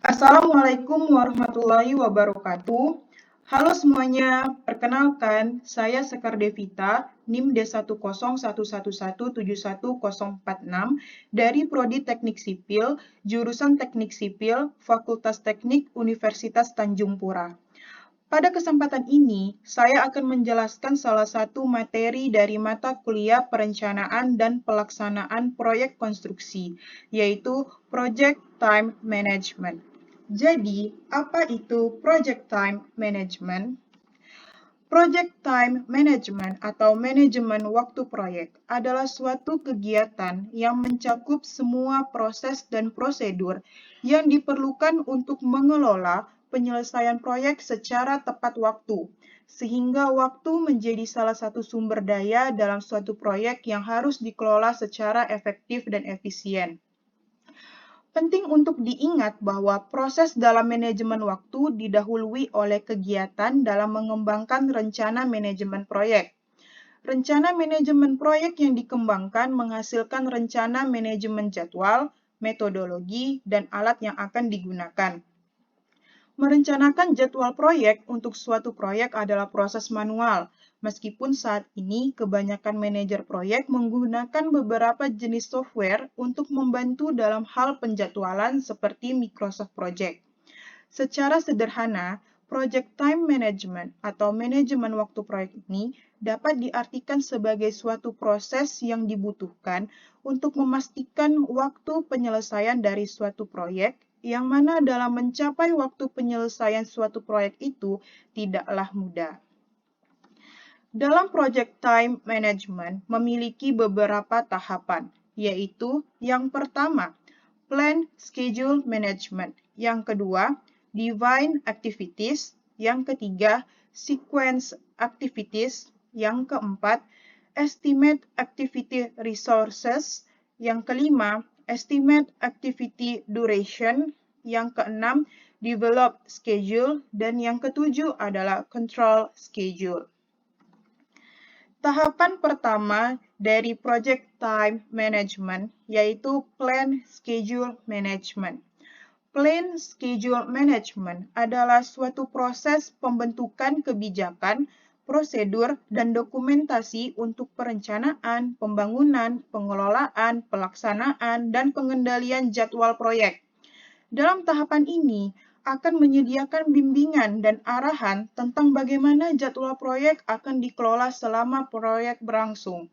Assalamualaikum warahmatullahi wabarakatuh. Halo semuanya, perkenalkan saya Sekar Devita, NIM D10111711046 dari Prodi Teknik Sipil, jurusan Teknik Sipil, Fakultas Teknik Universitas Tanjung Pura. Pada kesempatan ini, saya akan menjelaskan salah satu materi dari mata kuliah Perencanaan dan Pelaksanaan Proyek Konstruksi, yaitu Project Time Management. Jadi, apa itu Project Time Management? Project Time Management atau manajemen waktu proyek adalah suatu kegiatan yang mencakup semua proses dan prosedur yang diperlukan untuk mengelola penyelesaian proyek secara tepat waktu, sehingga waktu menjadi salah satu sumber daya dalam suatu proyek yang harus dikelola secara efektif dan efisien. Penting untuk diingat bahwa proses dalam manajemen waktu didahului oleh kegiatan dalam mengembangkan rencana manajemen proyek. Rencana manajemen proyek yang dikembangkan menghasilkan rencana manajemen jadwal, metodologi, dan alat yang akan digunakan. Merencanakan jadwal proyek untuk suatu proyek adalah proses manual, meskipun saat ini kebanyakan manajer proyek menggunakan beberapa jenis software untuk membantu dalam hal penjadwalan seperti Microsoft Project. Secara sederhana, Project Time Management atau manajemen waktu proyek ini dapat diartikan sebagai suatu proses yang dibutuhkan untuk memastikan waktu penyelesaian dari suatu proyek, yang mana dalam mencapai waktu penyelesaian suatu proyek itu tidaklah mudah. Dalam Project Time Management memiliki beberapa tahapan, yaitu yang pertama, Plan Schedule Management, yang kedua, Define Activities, yang ketiga, Sequence Activities, yang keempat, Estimate Activity Resources, yang kelima, Estimate Activity Duration, yang keenam, Develop Schedule, dan yang ketujuh adalah Control Schedule. Tahapan pertama dari Project Time Management yaitu Plan Schedule Management. Plan Schedule Management adalah suatu proses pembentukan kebijakan, prosedur, dan dokumentasi untuk perencanaan, pembangunan, pengelolaan, pelaksanaan, dan pengendalian jadwal proyek. Dalam tahapan ini, akan menyediakan bimbingan dan arahan tentang bagaimana jadwal proyek akan dikelola selama proyek berlangsung.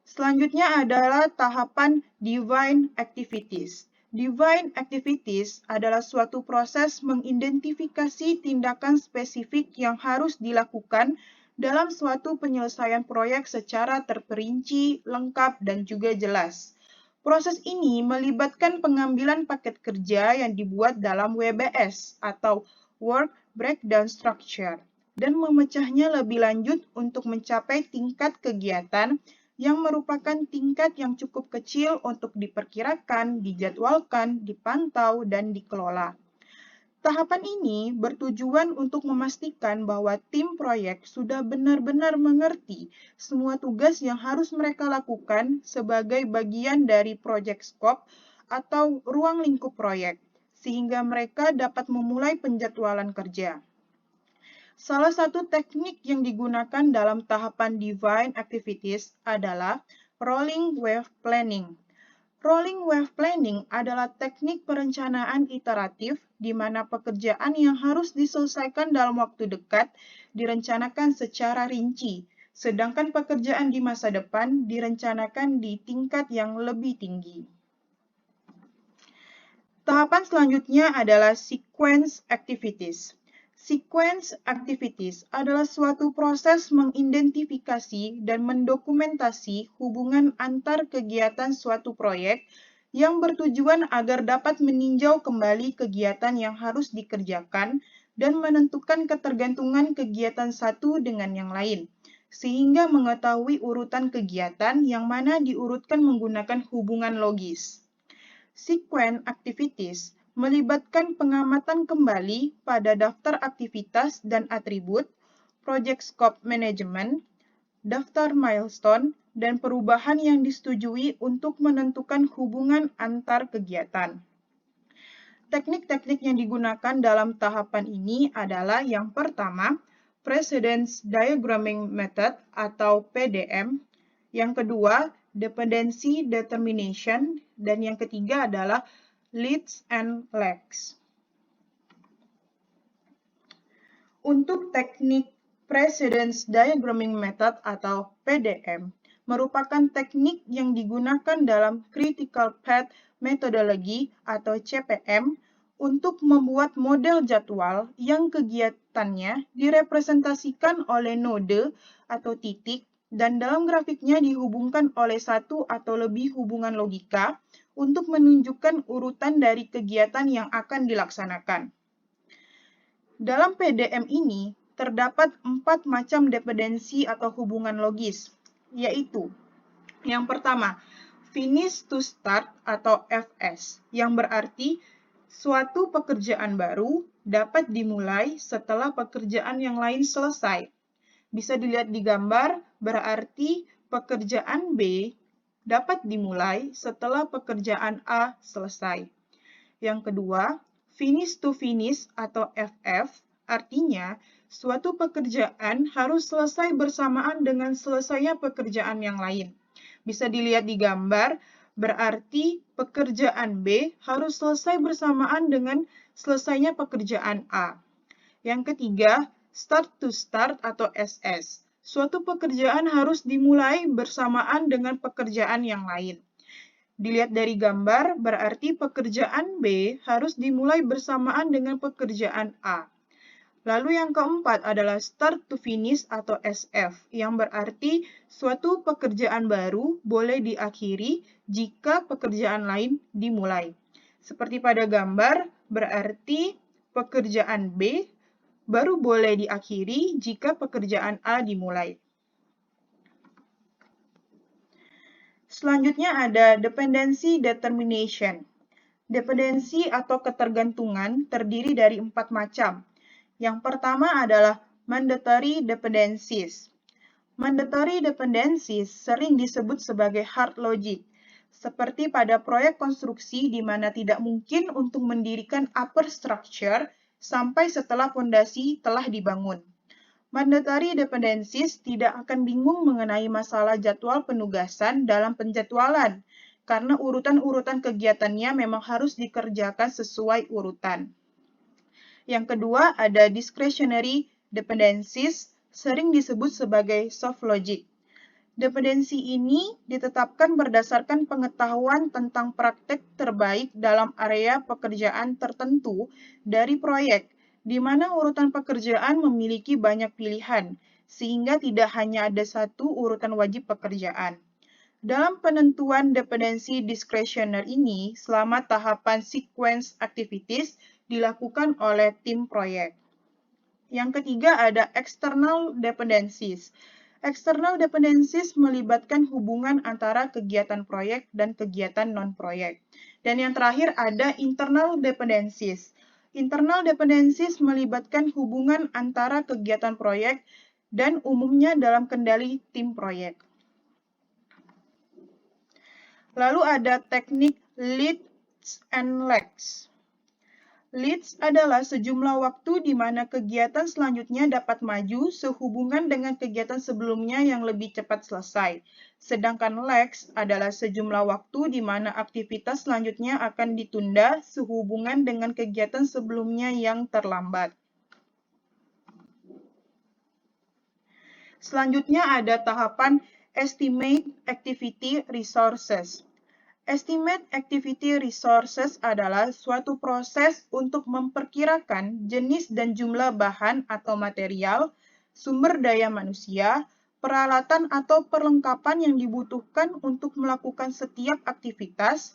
Selanjutnya adalah tahapan Define Activities. Define Activities adalah suatu proses mengidentifikasi tindakan spesifik yang harus dilakukan dalam suatu penyelesaian proyek secara terperinci, lengkap, dan juga jelas. Proses ini melibatkan pengambilan paket kerja yang dibuat dalam WBS atau Work Breakdown Structure dan memecahnya lebih lanjut untuk mencapai tingkat kegiatan yang merupakan tingkat yang cukup kecil untuk diperkirakan, dijadwalkan, dipantau, dan dikelola. Tahapan ini bertujuan untuk memastikan bahwa tim proyek sudah benar-benar mengerti semua tugas yang harus mereka lakukan sebagai bagian dari project scope atau ruang lingkup proyek, sehingga mereka dapat memulai penjadwalan kerja. Salah satu teknik yang digunakan dalam tahapan Define Activities adalah Rolling Wave Planning. Rolling Wave Planning adalah teknik perencanaan iteratif di mana pekerjaan yang harus diselesaikan dalam waktu dekat direncanakan secara rinci, sedangkan pekerjaan di masa depan direncanakan di tingkat yang lebih tinggi. Tahapan selanjutnya adalah Sequence Activities. Sequence Activities adalah suatu proses mengidentifikasi dan mendokumentasi hubungan antar kegiatan suatu proyek yang bertujuan agar dapat meninjau kembali kegiatan yang harus dikerjakan dan menentukan ketergantungan kegiatan satu dengan yang lain, sehingga mengetahui urutan kegiatan yang mana diurutkan menggunakan hubungan logis. Sequence Activities melibatkan pengamatan kembali pada daftar aktivitas dan atribut, project scope management, daftar milestone, dan perubahan yang disetujui untuk menentukan hubungan antar kegiatan. Teknik-teknik yang digunakan dalam tahapan ini adalah yang pertama, Precedence Diagramming Method atau PDM, yang kedua, Dependency Determination, dan yang ketiga adalah Leads and Lags. Untuk teknik Precedence Diagramming Method atau PDM, merupakan teknik yang digunakan dalam Critical Path Methodology atau CPM untuk membuat model jadwal yang kegiatannya direpresentasikan oleh node atau titik dan dalam grafiknya dihubungkan oleh satu atau lebih hubungan logika untuk menunjukkan urutan dari kegiatan yang akan dilaksanakan. Dalam PDM ini, terdapat 4 macam dependensi atau hubungan logis, yaitu yang pertama, finish to start atau FS, yang berarti suatu pekerjaan baru dapat dimulai setelah pekerjaan yang lain selesai. Bisa dilihat di gambar, berarti pekerjaan B dapat dimulai setelah pekerjaan A selesai. Yang kedua, finish to finish atau FF, artinya suatu pekerjaan harus selesai bersamaan dengan selesainya pekerjaan yang lain. Bisa dilihat di gambar, berarti pekerjaan B harus selesai bersamaan dengan selesainya pekerjaan A. Yang ketiga, start to start atau SS. Suatu pekerjaan harus dimulai bersamaan dengan pekerjaan yang lain. Dilihat dari gambar, berarti pekerjaan B harus dimulai bersamaan dengan pekerjaan A. Lalu yang keempat adalah start to finish atau SF, yang berarti suatu pekerjaan baru boleh diakhiri jika pekerjaan lain dimulai. Seperti pada gambar, berarti pekerjaan B baru boleh diakhiri jika pekerjaan A dimulai. Selanjutnya ada dependency determination. Dependensi atau ketergantungan terdiri dari 4 macam. Yang pertama adalah mandatory dependencies. Mandatory dependencies sering disebut sebagai hard logic, seperti pada proyek konstruksi di mana tidak mungkin untuk mendirikan upper structure sampai setelah fondasi telah dibangun. Mandatory dependencies tidak akan bingung mengenai masalah jadwal penugasan dalam penjadwalan, karena urutan-urutan kegiatannya memang harus dikerjakan sesuai urutan. Yang kedua ada discretionary dependencies, sering disebut sebagai soft logic. Dependensi ini ditetapkan berdasarkan pengetahuan tentang praktek terbaik dalam area pekerjaan tertentu dari proyek, di mana urutan pekerjaan memiliki banyak pilihan, sehingga tidak hanya ada satu urutan wajib pekerjaan. Dalam penentuan dependensi discretionary ini, selama tahapan sequence activities dilakukan oleh tim proyek. Yang ketiga ada external dependencies. External dependencies melibatkan hubungan antara kegiatan proyek dan kegiatan non-proyek. Dan yang terakhir ada internal dependencies. Internal dependencies melibatkan hubungan antara kegiatan proyek dan umumnya dalam kendali tim proyek. Lalu ada teknik leads and lags. Leads adalah sejumlah waktu di mana kegiatan selanjutnya dapat maju sehubungan dengan kegiatan sebelumnya yang lebih cepat selesai. Sedangkan lags adalah sejumlah waktu di mana aktivitas selanjutnya akan ditunda sehubungan dengan kegiatan sebelumnya yang terlambat. Selanjutnya ada tahapan Estimate Activity Resources. Estimate Activity Resources adalah suatu proses untuk memperkirakan jenis dan jumlah bahan atau material, sumber daya manusia, peralatan atau perlengkapan yang dibutuhkan untuk melakukan setiap aktivitas.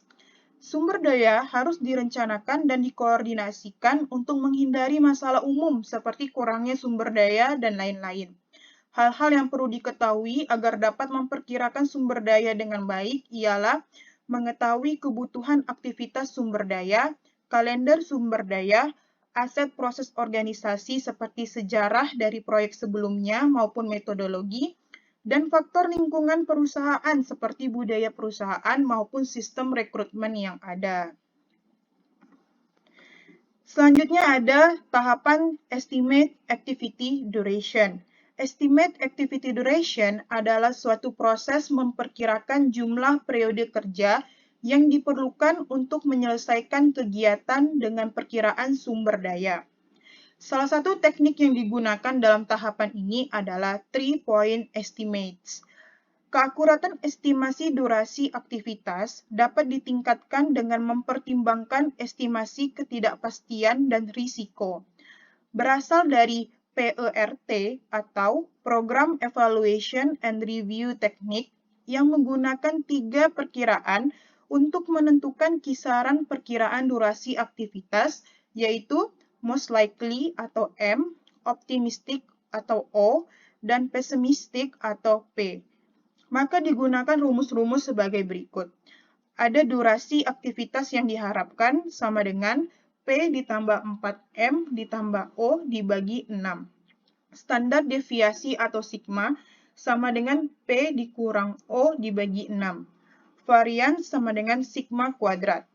Sumber daya harus direncanakan dan dikoordinasikan untuk menghindari masalah umum seperti kurangnya sumber daya dan lain-lain. Hal-hal yang perlu diketahui agar dapat memperkirakan sumber daya dengan baik ialah mengetahui kebutuhan aktivitas sumber daya, kalender sumber daya, aset proses organisasi seperti sejarah dari proyek sebelumnya maupun metodologi, dan faktor lingkungan perusahaan seperti budaya perusahaan maupun sistem rekrutmen yang ada. Selanjutnya ada tahapan Estimate Activity Duration. Estimate Activity Duration adalah suatu proses memperkirakan jumlah periode kerja yang diperlukan untuk menyelesaikan kegiatan dengan perkiraan sumber daya. Salah satu teknik yang digunakan dalam tahapan ini adalah 3-point estimates. Keakuratan estimasi durasi aktivitas dapat ditingkatkan dengan mempertimbangkan estimasi ketidakpastian dan risiko. Berasal dari PERT atau Program Evaluation and Review Technique yang menggunakan 3 perkiraan untuk menentukan kisaran perkiraan durasi aktivitas, yaitu most likely atau M, optimistic atau O, dan pessimistic atau P. Maka digunakan rumus-rumus sebagai berikut. Ada durasi aktivitas yang diharapkan sama dengan P ditambah 4M ditambah O dibagi 6. Standar deviasi atau sigma sama dengan P dikurang O dibagi 6. Varian sama dengan sigma kuadrat.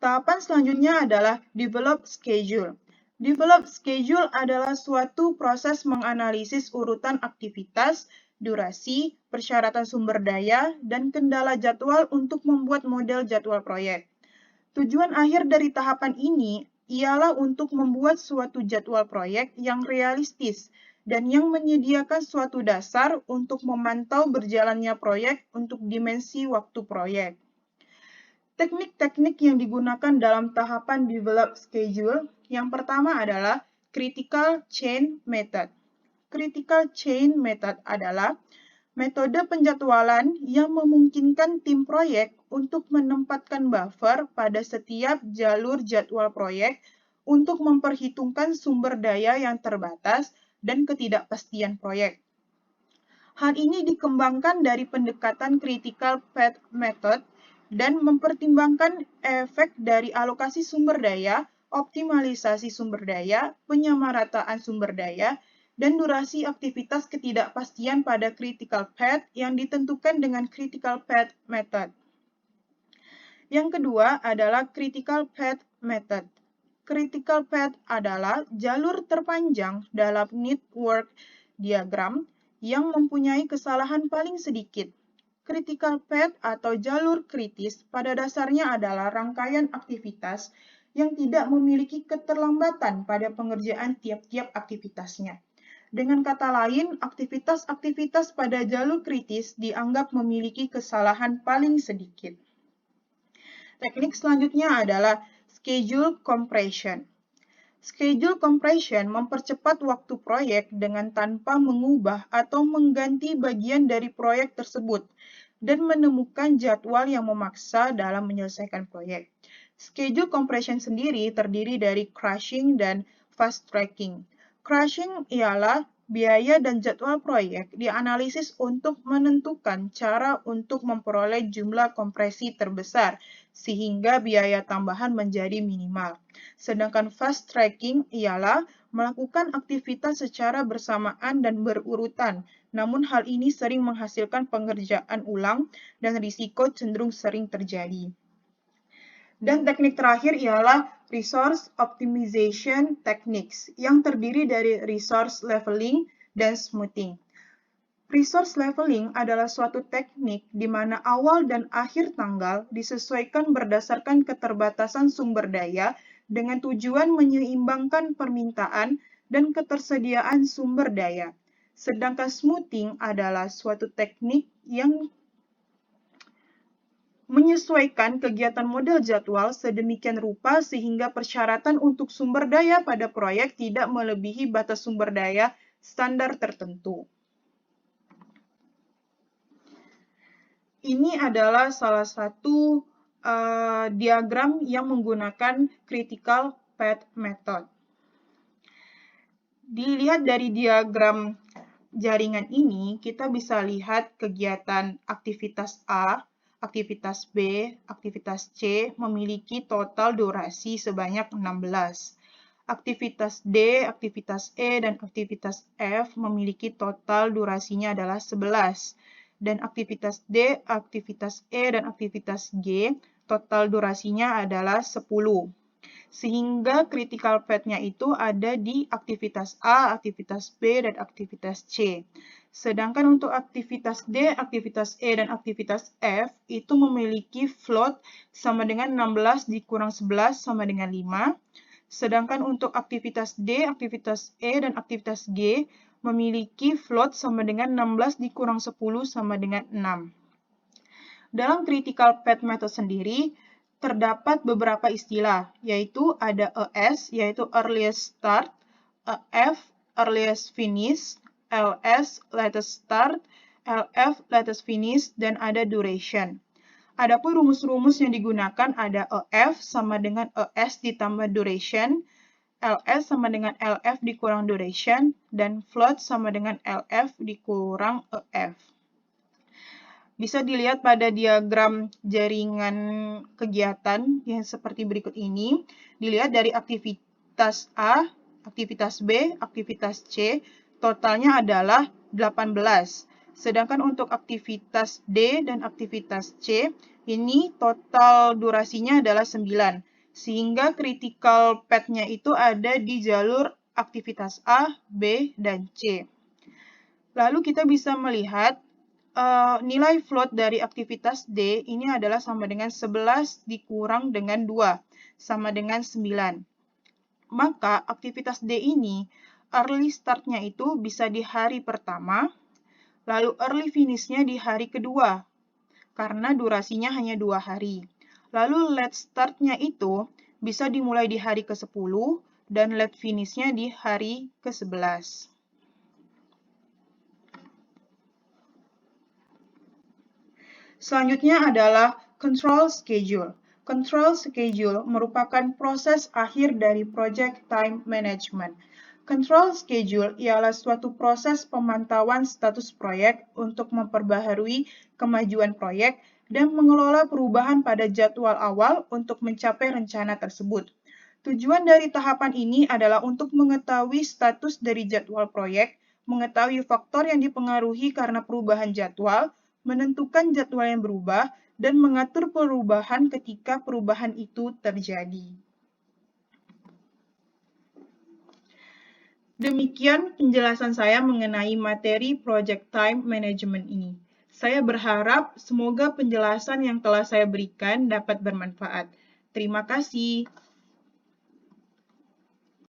Tahapan selanjutnya adalah develop schedule. Develop schedule adalah suatu proses menganalisis urutan aktivitas, durasi, persyaratan sumber daya, dan kendala jadwal untuk membuat model jadwal proyek. Tujuan akhir dari tahapan ini ialah untuk membuat suatu jadwal proyek yang realistis dan yang menyediakan suatu dasar untuk memantau berjalannya proyek untuk dimensi waktu proyek. Teknik-teknik yang digunakan dalam tahapan develop schedule, yang pertama adalah critical chain method. Critical chain method adalah metode penjadwalan yang memungkinkan tim proyek untuk menempatkan buffer pada setiap jalur jadwal proyek untuk memperhitungkan sumber daya yang terbatas dan ketidakpastian proyek. Hal ini dikembangkan dari pendekatan critical path method dan mempertimbangkan efek dari alokasi sumber daya, optimalisasi sumber daya, penyamarataan sumber daya, dan durasi aktivitas ketidakpastian pada critical path yang ditentukan dengan critical path method. Yang kedua adalah critical path method. Critical path adalah jalur terpanjang dalam network diagram yang mempunyai kesalahan paling sedikit. Critical path atau jalur kritis pada dasarnya adalah rangkaian aktivitas yang tidak memiliki keterlambatan pada pengerjaan tiap-tiap aktivitasnya. Dengan kata lain, aktivitas-aktivitas pada jalur kritis dianggap memiliki kesalahan paling sedikit. Teknik selanjutnya adalah schedule compression. Schedule compression mempercepat waktu proyek dengan tanpa mengubah atau mengganti bagian dari proyek tersebut dan menemukan jadwal yang memaksa dalam menyelesaikan proyek. Schedule compression sendiri terdiri dari crushing dan fast tracking. Crushing ialah biaya dan jadwal proyek dianalisis untuk menentukan cara untuk memperoleh jumlah kompresi terbesar sehingga biaya tambahan menjadi minimal. Sedangkan fast tracking ialah melakukan aktivitas secara bersamaan dan berurutan, namun hal ini sering menghasilkan pengerjaan ulang dan risiko cenderung sering terjadi. Dan teknik terakhir ialah resource optimization techniques yang terdiri dari resource leveling dan smoothing. Resource leveling adalah suatu teknik di mana awal dan akhir tanggal disesuaikan berdasarkan keterbatasan sumber daya dengan tujuan menyeimbangkan permintaan dan ketersediaan sumber daya. Sedangkan smoothing adalah suatu teknik yang menyesuaikan kegiatan model jadwal sedemikian rupa sehingga persyaratan untuk sumber daya pada proyek tidak melebihi batas sumber daya standar tertentu. Ini adalah salah satu diagram yang menggunakan critical path method. Dilihat dari diagram jaringan ini, kita bisa lihat kegiatan aktivitas A, aktivitas B, aktivitas C memiliki total durasi sebanyak 16. Aktivitas D, aktivitas E, dan aktivitas F memiliki total durasinya adalah 11. dan aktivitas D, aktivitas E, dan aktivitas G, total durasinya adalah 10. Sehingga critical path-nya itu ada di aktivitas A, aktivitas B, dan aktivitas C. Sedangkan untuk aktivitas D, aktivitas E, dan aktivitas F itu memiliki float sama dengan 16 dikurang 11 sama dengan 5. Sedangkan untuk aktivitas D, aktivitas E, dan aktivitas G memiliki float sama dengan 16 dikurang 10 sama dengan 6. Dalam critical path method sendiri, terdapat beberapa istilah, yaitu ada ES, yaitu earliest start, EF, earliest finish, LS, latest start, LF, latest finish, dan ada duration. Adapun rumus-rumus yang digunakan ada EF sama dengan ES ditambah duration, LS sama dengan LF dikurang duration, dan float sama dengan LF dikurang EF. Bisa dilihat pada diagram jaringan kegiatan yang seperti berikut ini. Dilihat dari aktivitas A, aktivitas B, aktivitas C, totalnya adalah 18. Sedangkan untuk aktivitas D dan aktivitas C, ini total durasinya adalah 9. Sehingga critical path-nya itu ada di jalur aktivitas A, B, dan C. Lalu kita bisa melihat nilai float dari aktivitas D ini adalah sama dengan 11 dikurang dengan 2, sama dengan 9. Maka aktivitas D ini, early start-nya itu bisa di hari pertama, lalu early finish-nya di hari kedua, karena durasinya hanya 2 hari. Lalu late start-nya itu bisa dimulai di hari ke-10, dan late finish-nya di hari ke-11. Selanjutnya adalah control schedule. Control schedule merupakan proses akhir dari project time management. Control schedule ialah suatu proses pemantauan status proyek untuk memperbaharui kemajuan proyek dan mengelola perubahan pada jadwal awal untuk mencapai rencana tersebut. Tujuan dari tahapan ini adalah untuk mengetahui status dari jadwal proyek, mengetahui faktor yang dipengaruhi karena perubahan jadwal, menentukan jadwal yang berubah, dan mengatur perubahan ketika perubahan itu terjadi. Demikian penjelasan saya mengenai materi Project Time Management ini. Saya berharap semoga penjelasan yang telah saya berikan dapat bermanfaat. Terima kasih.